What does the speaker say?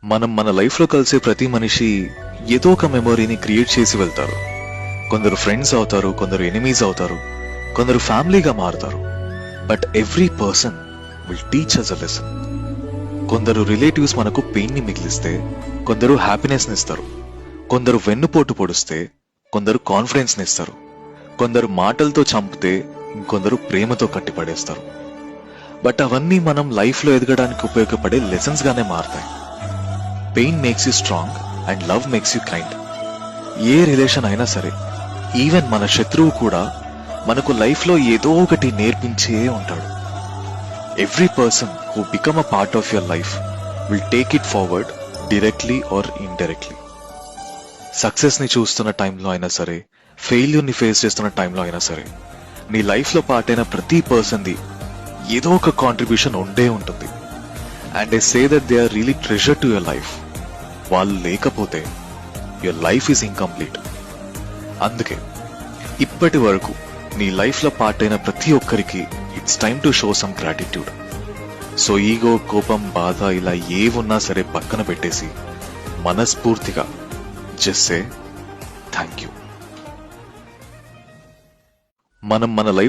మనం మన లైఫ్లో కలిసే ప్రతి మనిషి ఏదో ఒక మెమొరీని క్రియేట్ చేసి వెళ్తారు. కొందరు ఫ్రెండ్స్ అవుతారు, కొందరు ఎనిమీస్ అవుతారు, కొందరు ఫ్యామిలీగా మారుతారు. But every person will teach us a lesson. కొందరు రిలేటివ్స్ మనకు పెయిన్ ని మిగిలిస్తే కొందరు హ్యాపీనెస్ ని ఇస్తారు. కొందరు వెన్నుపోటు పొడిస్తే కొందరు కాన్ఫిడెన్స్ ని ఇస్తారు. కొందరు మాటలతో చంపితే ఇంకొందరు ప్రేమతో కట్టిపడేస్తారు. బట్ అవన్నీ మనం లైఫ్ లో ఎదగడానికి ఉపయోగపడే లెసన్స్ గానే మారతాయి. Pain makes you strong and love makes you kind. A relation అయినా సరే, ఈవెన్ మన శత్రువు కూడా మనకు లైఫ్ లో ఏదో ఒకటి నేర్పించే ఉంటాడు. Every person who become a part of your life will take it forward directly or indirectly. Success ని చూస్తున్న టైంలో అయినా సరే, ఫెయిల్యూర్ ని ఫేస్ చేస్తున్న టైంలో అయినా సరే, నీ లైఫ్ లో పార్ట్ అయిన ప్రతి పర్సన్ ది ఏదో ఒక కాంట్రిబ్యూషన్ ఉండే ఉంటుంది. And I say that they are really treasure to your life. వాళ్ళు లేకపోతే యువర్ లైఫ్ ఈజ్ ఇన్కంప్లీట్. అందుకే ఇప్పటి వరకు నీ లైఫ్ లో పార్ట్ అయిన ప్రతి ఒక్కరికి it's time to show some gratitude. So ego, కోపం, బాధ ఇలా ఏవున్నా సరే పక్కన పెట్టేసి మనస్ఫూర్తిగా జస్ట్ సే థ్యాంక్ యూ. మనం మన లైఫ్